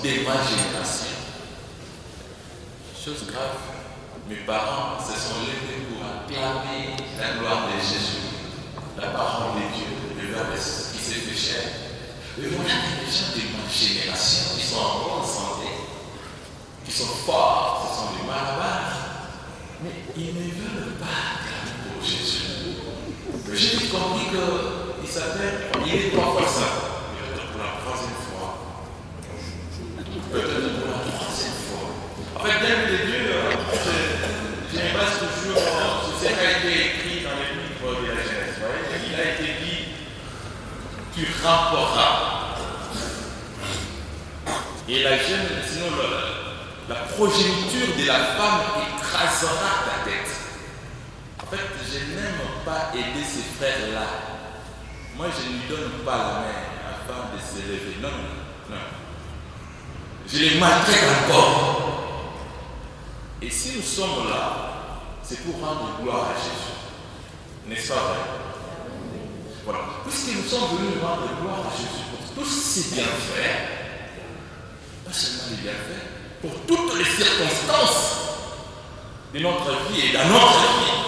de ma génération. Chose grave, mes parents se sont levés pour acclamer la gloire de Jésus, la parole de Dieu, le verbe qui s'est fait chair. Mais voilà des gens de ma génération qui sont en bonne santé, qui sont forts, ce sont des malabars, mais ils ne veulent pas acclamer pour Jésus. J'ai compris qu'il s'appelle, il est 3 fois ça, peut-être pour la 3e fois. Peut-être pour la 3e fois. En fait, dès le début, je me base toujours sur ce qui a été écrit dans les livres de la Genèse. Il a été dit, tu ramperas. Et la jeune, sinon la progéniture de la femme écrasera ta tête. En fait, je n'aime pas aider ces frères-là. Moi, je ne lui donne pas la main afin de se lever. Non, non, non. Je les maltraite encore. Et si nous sommes là, c'est pour rendre gloire à Jésus. N'est-ce pas vrai? Voilà. Puisque nous sommes venus rendre gloire à Jésus pour tous ses bienfaits, pas seulement les bienfaits, pour toutes les circonstances de notre vie et dans notre vie,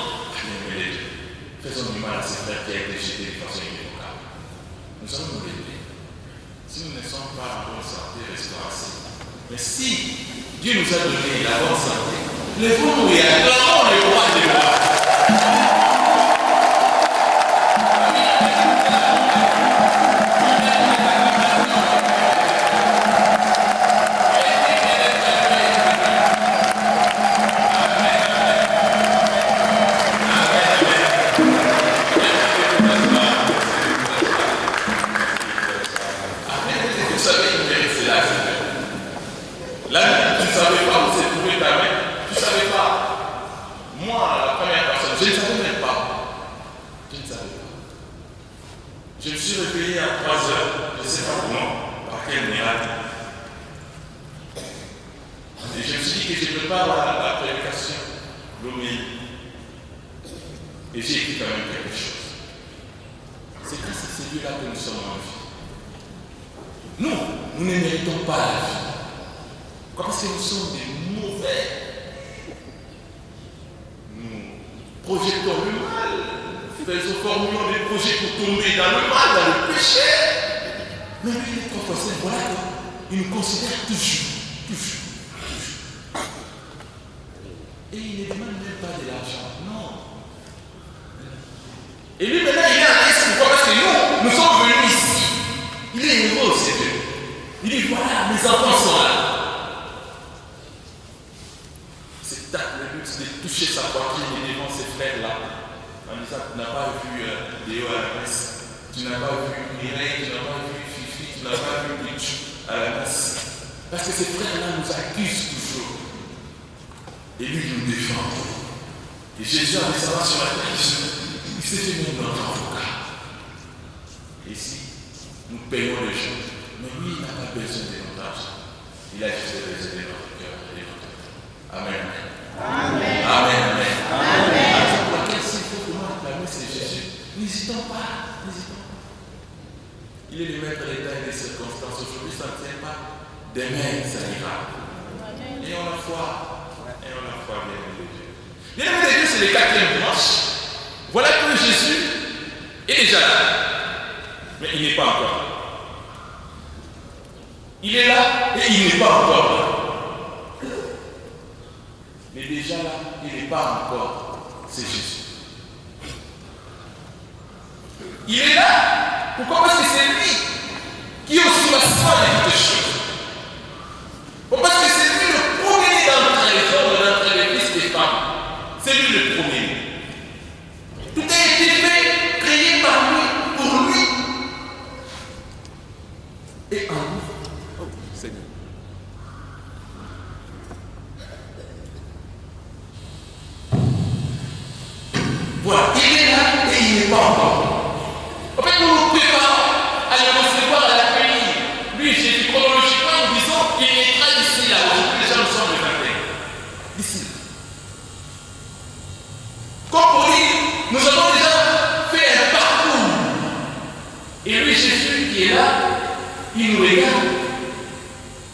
faisons du mal à ces frères qui ont été jetés de façon irrévocable. Nous allons nous lever. Si nous ne sommes pas en bonne santé, restons assis. Mais si Dieu nous a donné la bonne santé, levons-nous et acclamons le roi des rois.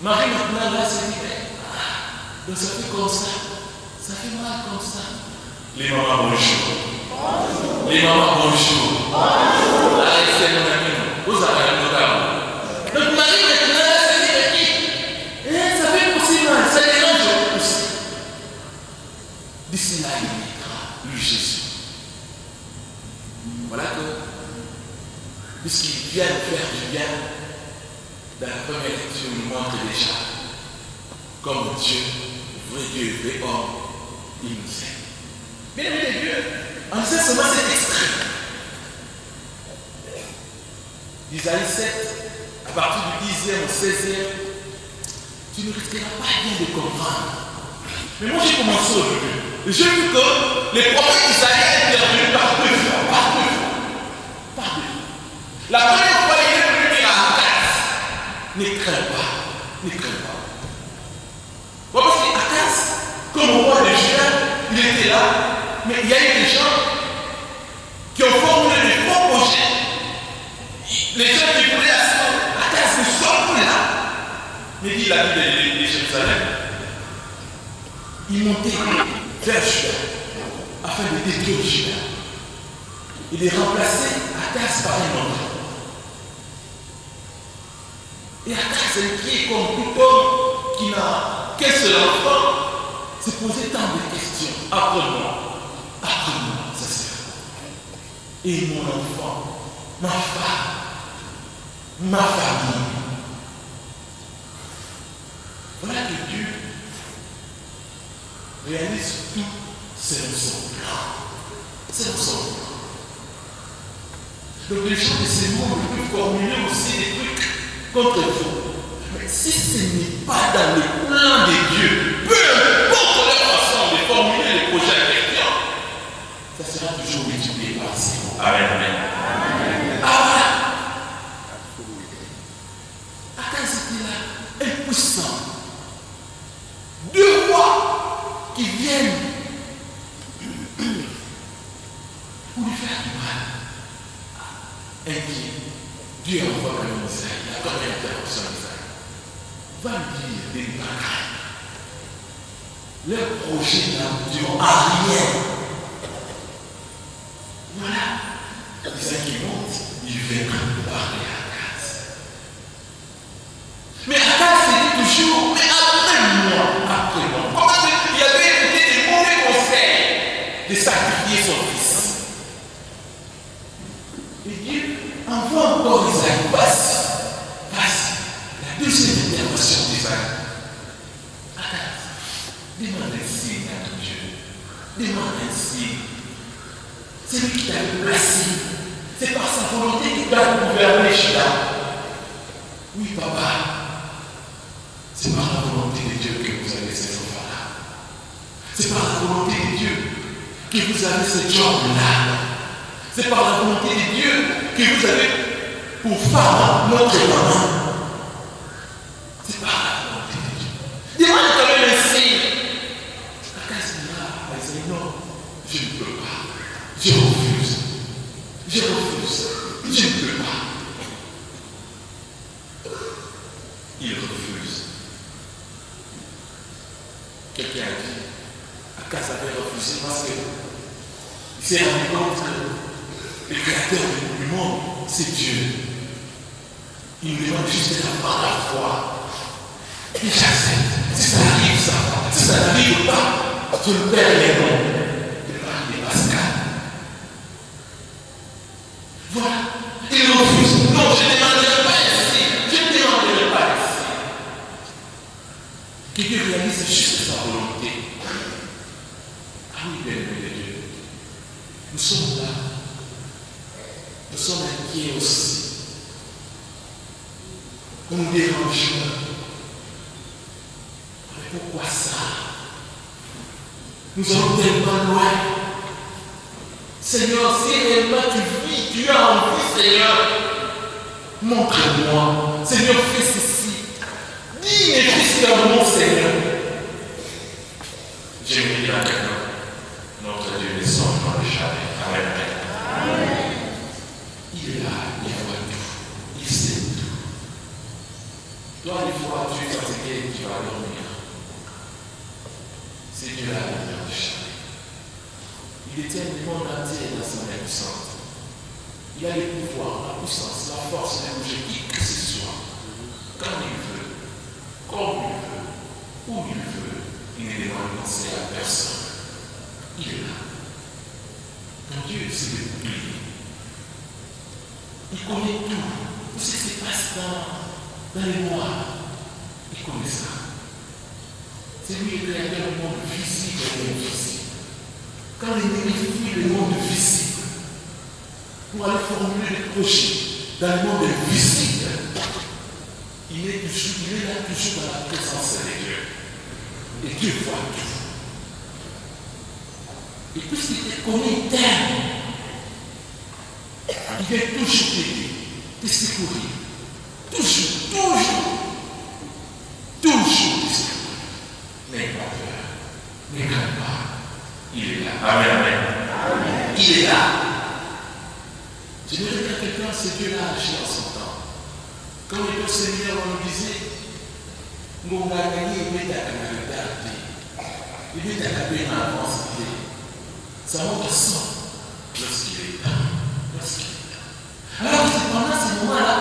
Marie dit, donc ça fait comme ça. Ça fait mal comme ça. Les mamans, bonjour. Les mamans, bonjour. Allez, c'est mon ami. Vous avez un regard. Donc Marie, maintenant, elle s'est dit, ça fait aussi mal. Ça dérange aussi. D'ici là, il mettra lui Jésus. Voilà que, puisqu'il vient de faire du bien, dans la première lecture, il nous montre déjà comme Dieu, vrai Dieu et vrai homme, il nous aime. Bien aimé Dieu, en disant seulement cet extrait d'Isaïe 7, à partir du 10e au 16e, tu ne risqueras pas bien de comprendre. Mais moi j'ai commencé au début. J'ai vu que les prophètes d'Isaïe interviennent par deux fois. La première fois, il est venu dire à Akaz, ne crains pas. Bon, parce qu'Akaz, comme au roi de Juda, il était là, mais il y a eu des gens qui ont formulé des faux projets. Les gens qui voulaient Akaz ne sont plus là. Mais dit la ville de Jérusalem, ils montaient vers Juda afin de détruire Juda et de remplacer Akaz par un autre. Et Akaz, qui est comme tout homme qui n'a qu'un seul enfant, se posait tant de questions. Après-moi, ça sert. Et mon enfant, ma femme, ma famille. Voilà que Dieu réalise tout selon son plan. Selon son plan. Donc les gens de ce monde peuvent formuler aussi des trucs contre vous. Mais si ce n'est pas dans le plan de Dieu, peu importe leur façon de formuler les projets en question, ça sera toujours multiplié par zéro. Amen. Akaz était là, impuissant. Deux rois qui viennent pour lui faire du mal. Inquiet. Dieu envoie quand même Isaïe, la première interruption d'Isaïe. Va lui dire des bagailles. Leur projet n'aboutiront à rien. Voilà. Isaïe qui monte, il vient parler à Akaz. Mais Akaz se dit toujours, mais après moi. Comment il avait écouté des mauvais conseils de sacrifier son fils. Et Dieu envoie encore Isaïe. Vas-y. La deuxième intervention d'Isaïe. Akaz, demande un signe à ton Dieu. Demande un signe. C'est lui qui t'a placé. C'est par sa volonté qu'il t'a gouverné Juda. Oui, papa. C'est par la volonté de Dieu que vous avez ces enfants-là. C'est par la volonté de Dieu que vous avez ce job-là. C'est par la volonté de Dieu que vous avez pour femme notre maman. C'est par la volonté de Dieu. Demande quand même un signe. Akaz dira à Isaïe, non, je ne peux pas. Je refuse. Je ne peux pas. Il refuse. Quelqu'un a dit, Akaz avait refusé parce qu'il s'est rendu compte que le créateur du monde, c'est Dieu. Il nous demande juste d'avoir la foi. Et j'accepte. Si ça arrive, ça va. Si ça n'arrive pas, je ne perds les noms. Je parle de Pascal. Voilà. Il refuse. Non, je ne demanderai pas ici. Je ne demanderai pas ici. Que Dieu réalise juste sa volonté. Ah oui, bien aimé de Dieu. Nous sommes là. Nous sommes inquiets aussi. On nous dérange. Mais pourquoi ça? Nous sommes tellement loin. Seigneur, si réellement tu vis, tu as envie, Seigneur, montre-moi. Seigneur, fais ceci. Dis mes fils dans mon Seigneur. J'aimerais dire à quelqu'un, notre Dieu ne s'en jamais. Amen. Il est là, il voit tout, il sait tout. Toi, des fois, tu es fatigué, tu vas dormir. C'est Dieu la lumière du chalet. Il détient le monde entier dans son main puissante. Il a le pouvoir, la puissance, la force de bouger qui que ce soit, quand il veut, comme il veut, où il veut. Il ne demande conseil à personne. Il est là. Ton Dieu, c'est le bouclier. Il connaît tout ce qui se passe dans les mois. Il connaît ça. C'est lui le créateur du monde visible et invisible. Quand l'ennemi fuit le monde visible, pour aller formuler des projets dans le monde invisible, il est là toujours dans la présence de Dieu. Et Dieu voit tout. Et puisqu'il te connaît éternel, il vient toujours t'aider, te secourir. Toujours te secourir. N'aie pas peur, ne crains pas. Il est là. Amen, amen. Amen. Il est là. Je me dis à quelqu'un, ce Dieu-là agit en son temps. Quand les deux seigneurs nous disaient, nous avons gagné, il met à la regarder. Il met à la paix en avance. Ça montre ça lorsqu'il est là. Alors c'est pendant ces moments-là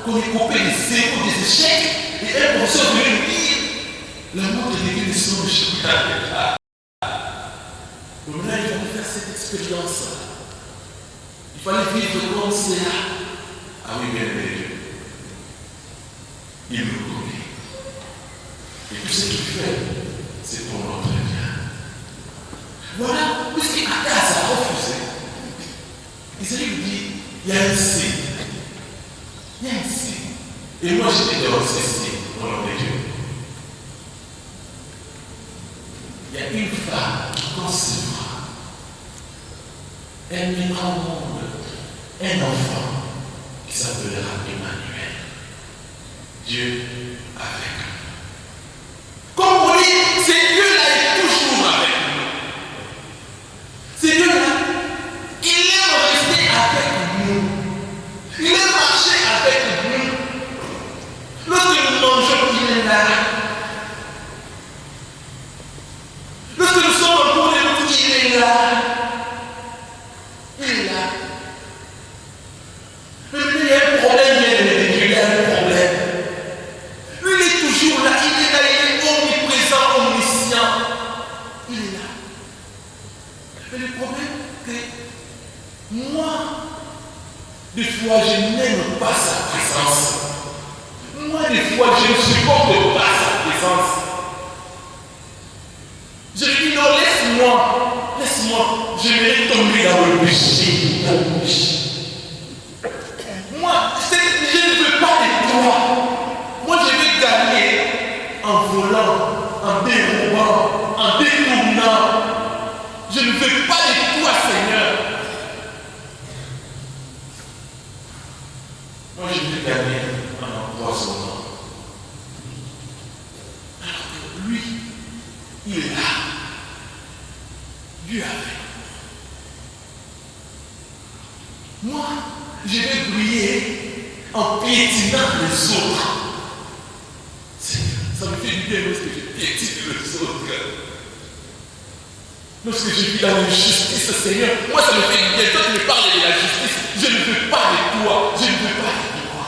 qu'on est coupé des zéros, des échecs, et un professeur vient nous dire, l'amour de Dieu ne songe jamais. Donc là, il fallait faire cette expérience-là. Il fallait vivre comme c'est là. Ah oui, bien Dieu. Il nous connaît. Et tout ce qu'il fait, c'est pour notre bien. Voilà, puisqu'Akas a refusé. Isaïe lui dit, il y a un signe. Il y a un signe. Et moi, j'étais dans ce signe, au nom de Dieu. Il y a une femme qui concevra. Elle mettra au monde un enfant qui s'appellera Emmanuel. Dieu avec nous. Comme on dit, c'est Dieu-là est toujours avec nous. C'est Dieu-là, il aime rester avec nous. Il aime marcher avec nous. Lorsque nous mangeons, il est là. Lorsque nous sommes en cours de route, il est là. Il est là. Mais il y a un problème, il y a un problème. Lui, il est toujours là, il est là, il est omniprésent, omniscient. Il est là. Mais le problème, c'est que moi, des fois, je n'aime pas sa présence. Moi, des fois, je ne supporte pas sa présence. Je lui dis non, laisse-moi, je vais tomber dans le péché. Moi, je ne veux pas de toi. Moi, je vais gagner en volant, en dérobant, en détournant. Je ne veux pas de toi, Seigneur. Moi, je vais gagner en empoisonnant. Alors que lui, il est là. Dieu avec. Moi, je vais briller en piétinant les autres. Ça me fait du bien lorsque je piétine les autres. Lorsque je vis dans l'injustice, Seigneur, moi ça me fait du bien. Toi tu me parles de la justice, je ne veux pas de toi, je ne veux pas de toi.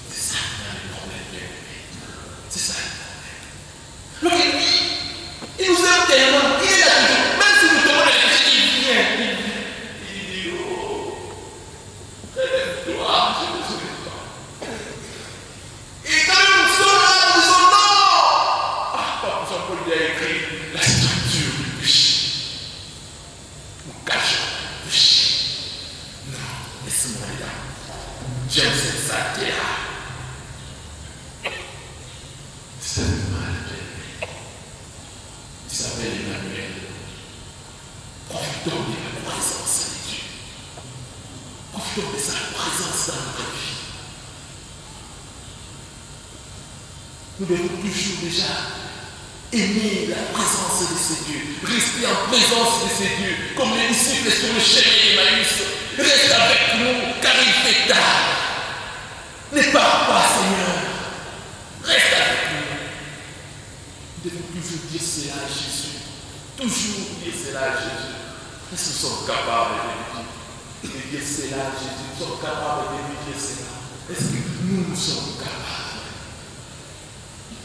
C'est ça le problème, bien aimé. C'est ça le problème. Donc il nous aime tellement, il est là toujours. Même si nous demandons la péché, il vient. Il dit, oh, relève-toi, j'ai besoin de toi. Et quand nous sommes là, nous disons non. Ah, Papa Jean-Paul lui a écrit la structure du péché. Nous cachons le péché. Non, laisse-moi là. J'aime cette saleté-là. C'est mal fait. Il s'appelle Emmanuel. Profitons de la présence de Dieu. Profitons de sa présence dans notre vie. Nous devons toujours déjà aimer la présence de ces dieux, rester en présence de ces dieux, comme les disciples sur le chemin d'Emmaüs. Reste avec nous, car il fait tard. Ne pars pas, Seigneur. Reste avec nous. Nous devons toujours dire cela à Jésus. Toujours dire cela à Jésus. Est-ce que nous sommes capables de dire cela à Jésus? Nous sommes capables de lui dire cela. Est-ce que nous sommes capables?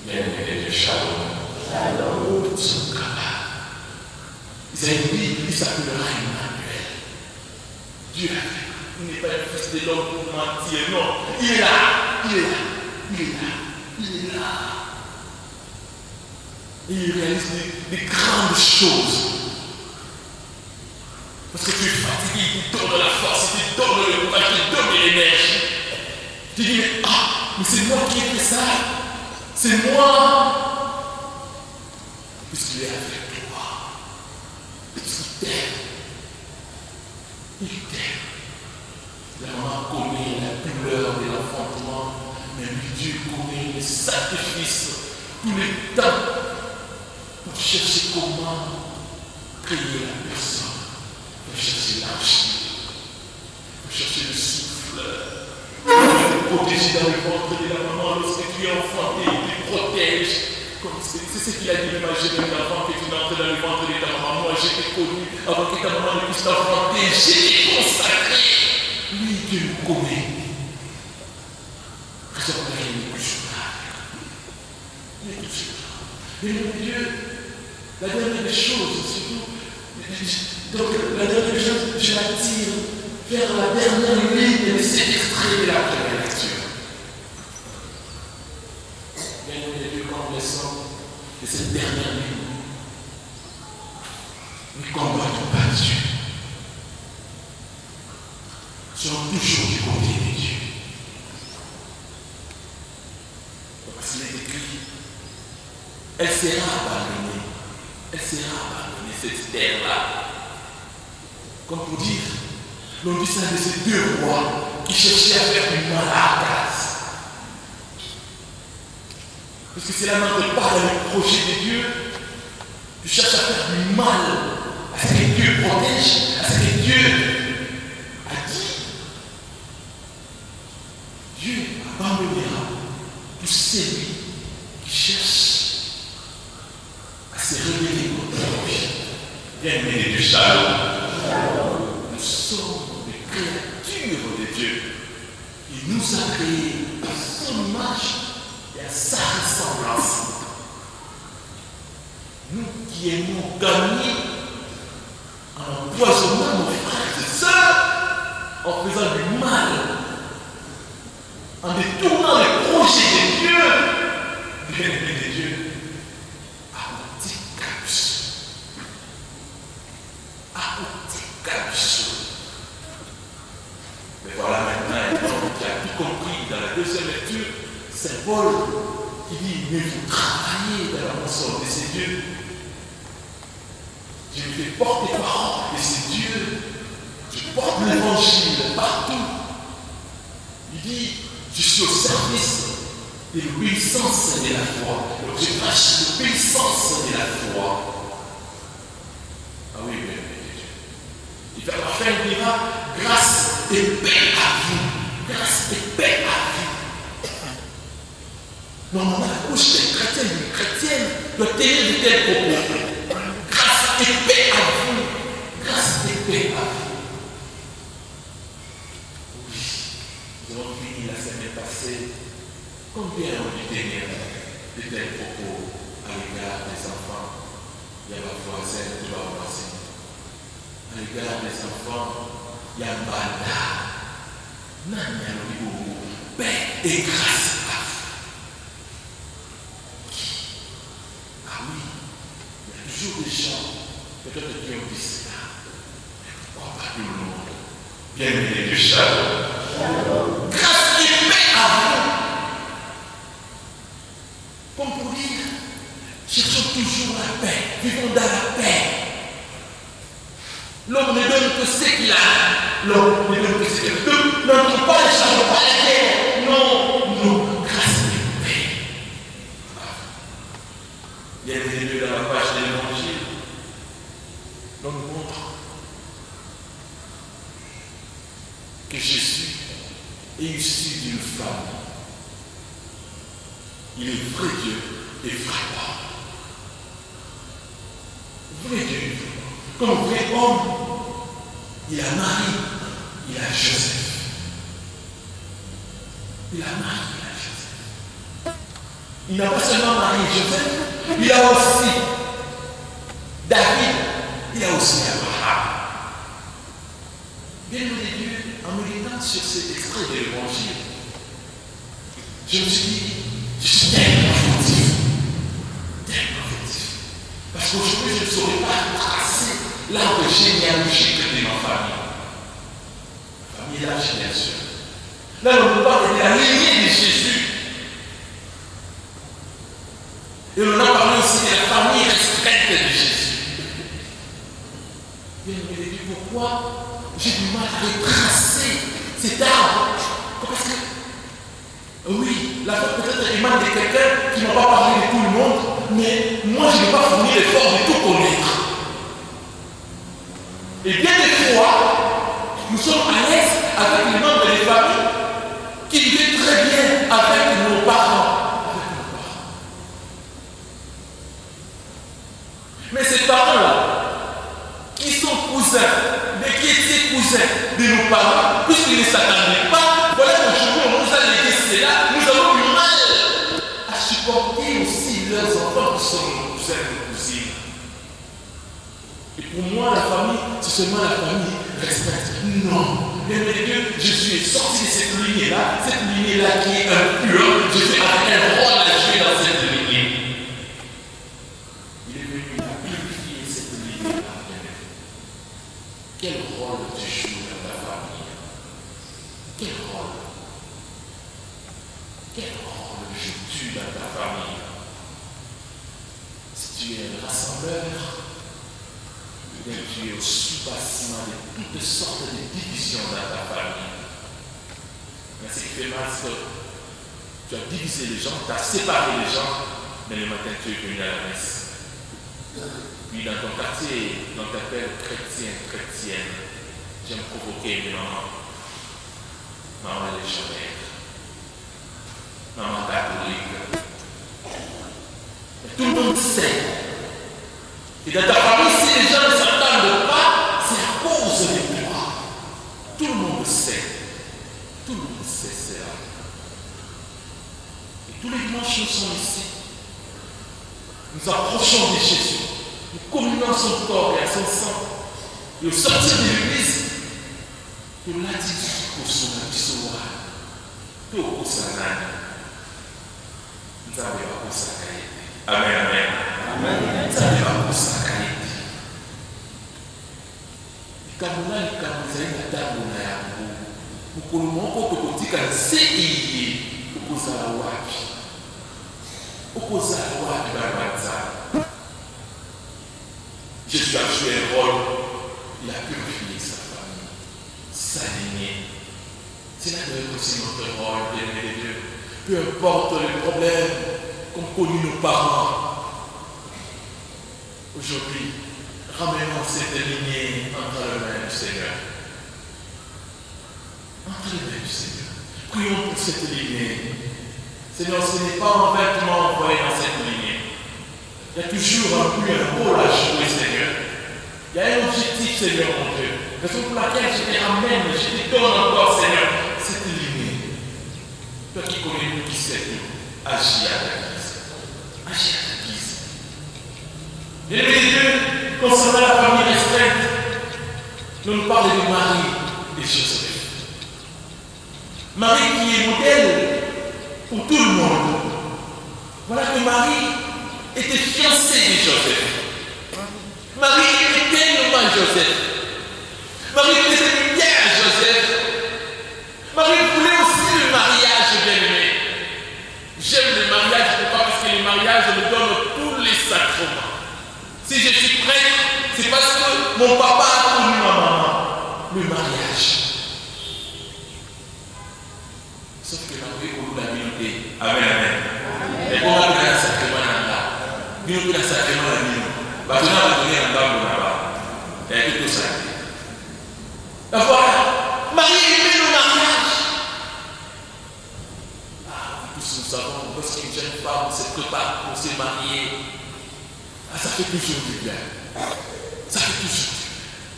Bien-aimés de Shalom. Nous sommes capables. Isaïe dit, il s'appellera Emmanuel. Dieu a fait. Il n'est pas un fils de l'homme pour mentir. Non, il est là. Il est là. Il est là. Il est là. Et il réalise des grandes choses. Parce que tu es fatigué, il te donne la force, il te donne le courage, il te donne l'énergie. Tu dis, mais c'est moi qui ai fait ça. C'est moi. Puisqu'il est avec toi. Puisqu'il t'aime. Il t'aime. La maman connaît la douleur de l'enfantement, mais Dieu connaît les sacrifices, tous les temps, pour chercher comment créer la personne, pour chercher l'argile, pour chercher le souffle, pour te protéger dans le ventre de la maman lorsque tu es enfanté, il te protège. C'est ce qu'il a dit même à Jérémie avant que tu n'entres dans le ventre de ta maman. Moi, je t'ai connu avant que ta maman ne puisse t'enfanter. Je t'ai consacré. Lui, Dieu nous connaît. Réserve-moi, il est toujours là. Il est toujours là. Mais mon Dieu, la dernière des choses, surtout, donc la dernière des choses, je l'attire vers la dernière ligne de cet extrait de la première lecture. Bien-aimés Dieu, quand on descend de cette dernière ligne, nous combattons pas Dieu. Sont toujours du côté de Dieu. Parce qu'il est écrit, elle sera abandonnée. Elle sera abandonnée, cette terre-là. Comme pour dire, l'on dit ça de ces deux rois qui cherchaient à faire du mal à Akaz. Parce que cela n'entre pas dans le projet de Dieu. Tu cherches à faire du mal à ce que Dieu protège, à ce que Dieu a dit. Dieu abandonnera tous celui qui cherche à se révéler contre lui. Bien-aimés de Shalom. Nous sommes des créatures de Dieu. Il nous a créés à son image et à sa ressemblance. Nous qui aimons gagner en empoisonnant nos frères et sœurs, en faisant du mal, en détournant les projets de Dieu, bien-aimés de Dieu, à côté capuchon. Mais voilà maintenant un homme qui a tout compris dans la deuxième lecture, Saint Paul qui dit, mais vous travaillez dans la moisson de ces dieux. Je me fais porte-parole de ces dieux. Je porte l'évangile partout. Il dit, je suis au service de l'obéissance de la foi. Donc je prêche l'obéissance de la foi. Ah oui, bien, Dieu. Il fait enfin, il dira, grâce et paix à vous. Grâce et paix à vous. Normalement, la bouche d'un chrétien, d'une chrétienne, doit tenir de tels propos. Grâce et paix à vous. Grâce et paix à vous. Nous avons fini la semaine passée. Combien ont dû tenir de tels propos à l'égard des enfants? Il y a ma voisine, tu vas voisine. À l'égard des enfants, il y a Banda. Nanya Lobibobo. Paix et grâce à vous. Ah oui, il y a toujours des gens, peut-être qui ont dit cela. Mais pourquoi pas tout le monde? Bien-aimés du Shalom. Grâce et paix à vous. Comme pour dire, cherchons toujours la paix, vivons dans la paix. L'homme ne donne que ce qu'il a. L'homme ne donne que ce qu'il a. N'entre pas les charges, pas la guerre. Non, non, grâce et paix. Il y a des lieux dans la page de l'Évangile. L'on nous montre que Jésus est issu d'une femme. Il est vrai Dieu et vrai homme. vrai Dieu, comme vrai homme, il a Marie, il a Joseph. Il a Marie, il a Joseph. Il n'a pas seulement Marie et Joseph, il a aussi David, il a aussi Abraham. Bien aimé Dieu, en méditant sur cet extrait de l'évangile, je me suis dit, je suis tellement fautif. Parce qu'aujourd'hui, je ne saurais pas tracer l'arbre généalogique de ma famille. Ma famille est large, bien sûr. Là, on nous parle de la lignée de Jésus. Et on a parlé aussi de la famille restreinte de Jésus. Bien aimé, pourquoi j'ai du mal à retracer cet arbre? Parce que, oui, la foi peut-être émane de quelqu'un qui ne m'a pas parlé de tout le monde, mais moi je n'ai pas fourni l'effort de tout connaître. Et bien des fois, nous sommes à l'aise avec les membres des familles qui vivaient très bien avec nos parents. Mais ces parents-là, qui sont cousins, mais qui étaient cousins de nos parents, puisqu'ils ne s'attendaient pas, voilà qu'aujourd'hui on nous a légué cela, nous avons du mal à supporter aussi leurs enfants qui sont nos cousins et nos cousines. Et pour moi, la famille, c'est seulement la famille restreinte. Non. Bien aimé Dieu, Jésus est sorti de cette lignée-là qui est impure. Jésus a un rôle à jouer dans cette lignée. Il est venu purifier cette lignée-là. Quel rôle tu joues dans ta famille? Quel rôle? Quel rôle joues-tu dans ta famille? Si tu es un rassembleur, tu es au soubassement de toutes sortes de divisions dans ta famille. Mais ce qui fait mal, c'est que tu as divisé les gens, tu as séparé les gens, mais le matin tu es venu à la messe. Puis dans ton quartier, on t'appelle chrétien, chrétienne. J'aime provoquer mes mamans. Maman légionnaire. Maman catholique. Mais tout le monde sait. Et dans ta famille, si les gens ne s'entendent pas, c'est à cause de toi. Tout le monde sait. Tout le monde sait cela. Et tous les dimanches, nous sommes ici. Nous approchons de Jésus. Nous communions son corps et à son sang. Et au sortir de l'église, nous l'avons dit au son abisoa. Tout au sanana. Nous avons au sakaï. Amen, amen. Amen. Nous avons au sakaï. Kamuna ni kamuzai na damu na yangu. Mkono mwako kukutika nseeye. Ukozala wapi? Ukozala wapi barbanza? Jésus a joué un rôle. Il a purifié sa famille, sa lignée. C'est là que c'est notre rôle, bien-aimé de Dieu. Peu importe les problèmes qu'ont connus nos parents. Aujourd'hui, ramenons cette lignée entre les mains du Seigneur. Entre les mains du Seigneur. Prions pour cette lignée. Seigneur, ce n'est pas en vêtement envoyé dans cette lignée. Il y a toujours un rôle à jouer, Seigneur. Il y a un objectif, Seigneur, mon Dieu. Raison pour laquelle je te ramène, je te donne encore, Seigneur, cette lignée. Toi qui connais tout, qui sais tout, agis à ta guise. Agis à ta guise. Bien-aimé Dieu, concernant la famille restreinte, nous parlons de Marie et Joseph. Marie qui est modèle pour tout le monde. Voilà que Marie était fiancée de Joseph. Marie était tellement Joseph. Marie faisait du bien à Joseph. Marie voulait aussi le mariage, bien-aimé. J'aime le mariage, pourquoi? Parce que le mariage me donne tous les sacrements. Si je suis prêtre, c'est parce que mon papa a connu ma maman. Le mariage. Sauf que Marie a connu la communauté. Amen, amen. Et on a donné un sacrement là. Nous avons un sacrement là. On a donné un dame là-bas. Et tout ça. Voilà. Marie aimait le mariage. Ah, tous nous savons, lorsqu'une jeune femme se prépare pour se marier, ah, ça fait toujours du bien. Ça fait toujours.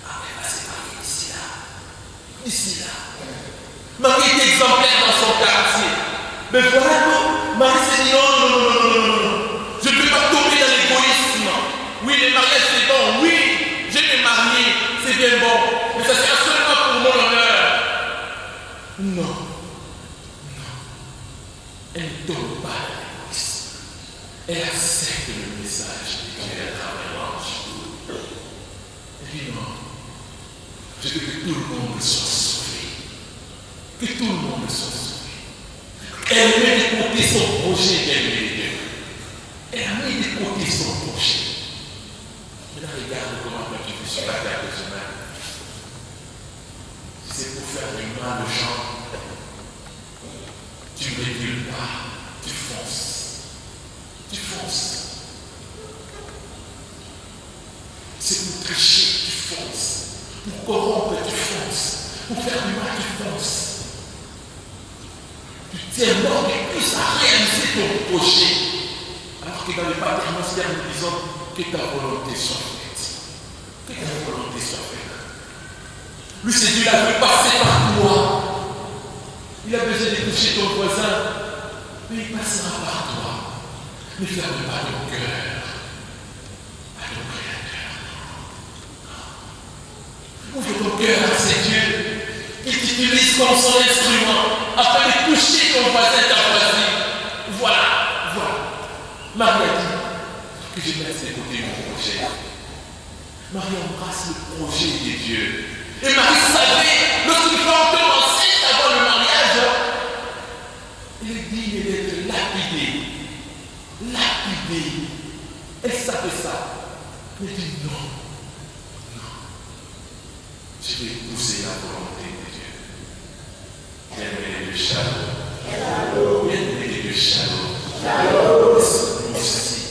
Ah, elle va se marier d'ici là. D'ici là. Marie est exemplaire dans son quartier. Mais voilà que Marie s'est dit non. Je ne peux pas tomber dans l'égoïsme. Oui, le mariage c'est bon. Oui, je vais me marier. C'est bien bon. Mais ça sera seulement pour mon honneur. Non. Elle ne tombe pas dans l'égoïsme. Elle accepte le message de Dieu à travers l'ange. Elle dit non. Je veux que tout le monde soit sauvé. Que tout le monde soit sauvé. Elle met de côté son projet qu'elle met. Elle a mis de côté son projet. Maintenant, regarde comment tu veux sur la terre de chemin. Si c'est pour faire du mal aux gens, tu ne recules pas, tu fonces. Tu fonces. C'est pour tricher, tu fonces. Pour corrompre, tu fonces. Pour faire du mal, tu fonces. Tu tiens mort et plus à réaliser ton projet. Alors que dans le paternoster, nous disons que ta volonté soit faite. Que ta volonté soit faite. Lui, c'est Dieu, il a voulu passer par toi. Il a besoin de toucher ton voisin, mais il passera par toi. Ne ferme pas ton cœur à ton Créateur. Ouvre ton cœur à ces dieux qui t'utilisent comme son instrument afin de toucher ton voisin, ta voisine. Voilà. Marie a dit que je laisse de côté mon projet. Marie embrasse le projet de Dieu. Et Marie savait, lorsqu'il faut entrer enceinte avant le mariage, elle est digne d'être lapidée. Elle savait ça. Elle dit non. Je vais épouser la volonté de Dieu. Bien-aimé de Shalom. Bien-aimé de Shalom. Nous aussi,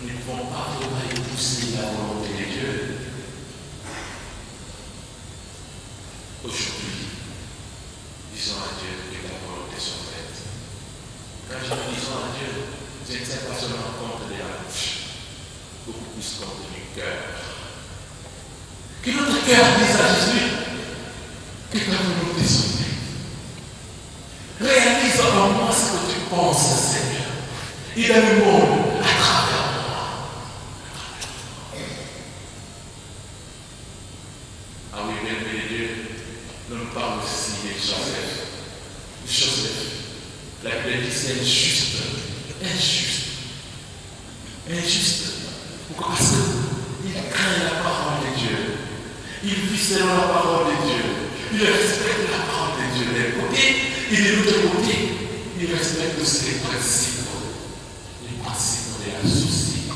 nous ne pouvons pas vraiment épouser la volonté de Dieu. Aujourd'hui, disons à Dieu que la volonté soit faite. Quand je dis disons à Dieu, je ne tiens pas seulement compte de la bouche, beaucoup plus compte du cœur. Que notre cœur dise à Jésus que ta volonté soit faite. Réalise en moi ce que tu penses, Seigneur. Et dans le monde, à travers moi. Ah oui, bien Dieu, nous nous parlons aussi de Joseph. La Bible dit c'est injuste. Pourquoi? Parce qu'il craint la parole de Dieu. Il vit selon la parole de Dieu. Il respecte la parole de Dieu d'un côté et de l'autre côté. Il respecte aussi les principes de la société.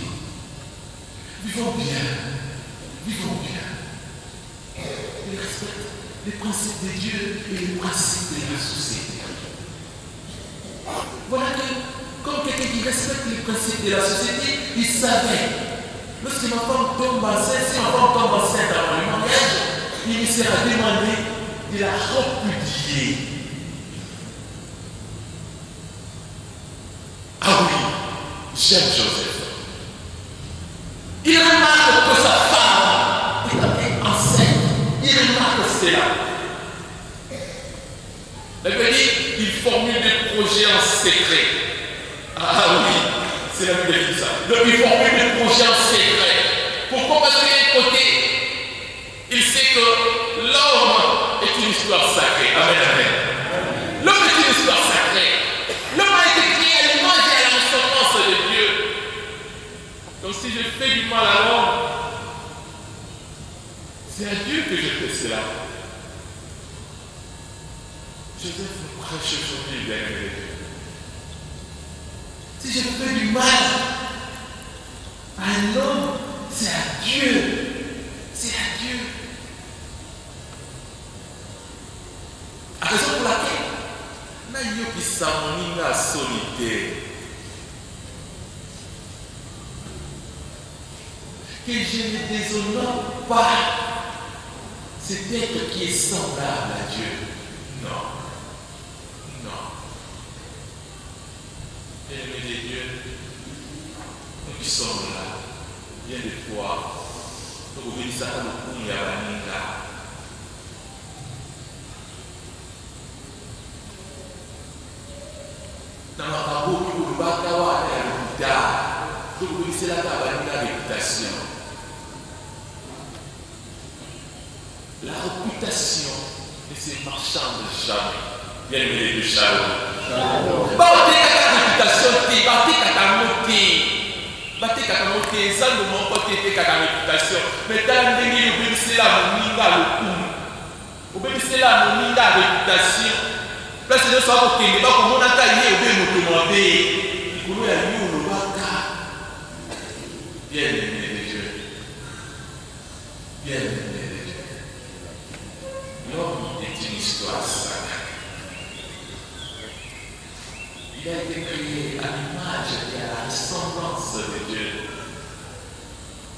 Vivons bien. Il respecte les principes de Dieu et les principes de la société. Voilà que, comme quelqu'un qui respecte les principes de la société, il savait. Lorsqu'une femme tombe enceinte, si une femme tombe enceinte avant le mariage, il lui sera demandé de la repudier. Ah oui, j'aime Joseph. Il remarque que sa femme est enceinte. Il remarque cela. La Bible dit, il formule des projets en secret. Ah oui, c'est la Bible qui dit ça. Donc il formule des projets en secret. Pourquoi? Parce que d'un côté, il sait que l'homme est une histoire sacrée. Amen. L'homme est une histoire sacrée. L'homme a été créé à l'image et à la ressemblance de Dieu. Donc si je fais du mal à l'homme, c'est à Dieu que je fais cela. Joseph nous prêche aujourd'hui, bien-aimé. Si je fais du mal à un homme, c'est à Dieu. C'est à Dieu. La raison pour laquelle Nayo qui s'amonie à solitaire. Que je ne déshonore pas cet être qui est semblable à Dieu. Non. Aimés de Dieu, nous qui sommes là, bien des fois, tokobelisaka lokumu ya baninga. Na makambo oyo kolobaka wana ya lokuta tokobelisaka baninga réputation. La réputation ne se marchande jamais. Bien aimé de Shalom. Batekaka réputation te, batekaka mote. Batekaka mote, ça ne manque pas tekaka réputation. Mais dans ndenge obelisela moninga lokumu. Obelisela moninga réputation. Place nyonso akokende bakomonaka ye obe moto mabe. Likolo ya yo olobaka. Bien aimé de Dieu. Bien aimé de Dieu. L'homme est une histoire sacrée. Il a été créé à l'image et à la ressemblance de Dieu.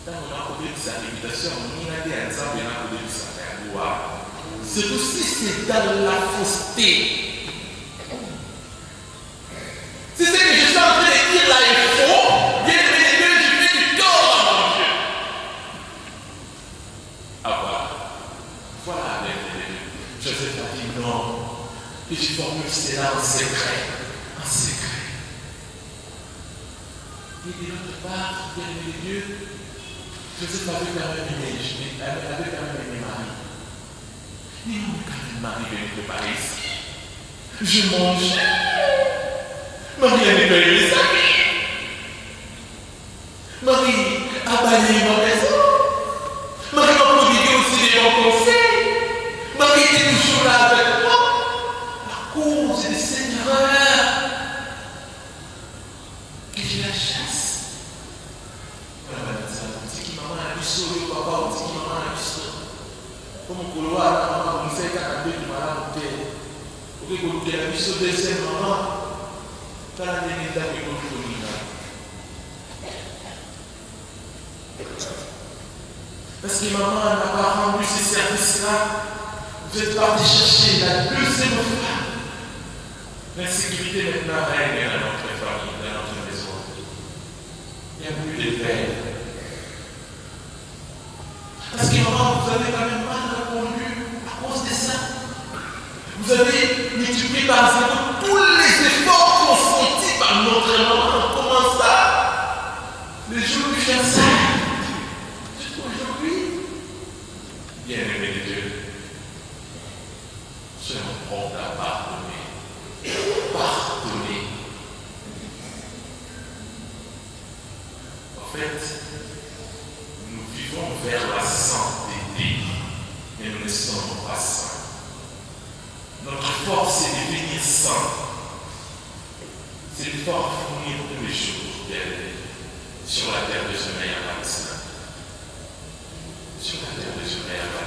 Dans mon accordé de sa réputation, on a dit à exemple, il a accordé de sa gloire. C'est aussi c'est dans la fausseté. Si c'est que je suis en train de dire là est faux, bien aimé de Dieu, je fais du tort à mon Dieu. Ah voilà les Dieu. Joseph a dit non, que je formule cela en secret. En secret. Et de l'autre part, bien aimé de Dieu, Joseph avait quand même aimé Marie. Il m'a quand même Marie de me préparer ici. Je mange. Marie a nettoyé les amis. Marie a balayé ma maison. Marie m'a prodigué aussi des bons conseils. Marie était toujours là avec moi. La cause du Seigneur. Que je la chasse. Voilà, c'est un petit qui maman a du sol, papa, un petit qui maman a du sol. Comme on couloir, maman, on sait qu'à deux qui m'a monté. Pour que vous ayez du sol, deuxième maman. T'as la dernière dame qui vous dit. Parce que maman n'a pas rendu ces services-là. Vous êtes parti chercher la deuxième femme. L'insécurité maintenant règne dans notre famille, dans notre maison. Il n'y a plus de paix. Parce que maman, vous avez quand même mal répondu à cause de ça. Vous avez multiplié par zéro tous les efforts consentis par notre maman. Comment ça? Les jours du fiançailles. Aujourd'hui, bien aimé de Dieu, je me prends à pardonner. Pardonner. En fait, nous vivons vers la sainteté, mais nous ne sommes pas saints. Notre force est de devenir saint. C'est l'effort à fournir tous les jours sur la terre de ce meilleur vaccin. Sur la terre de ce meilleur vaccin.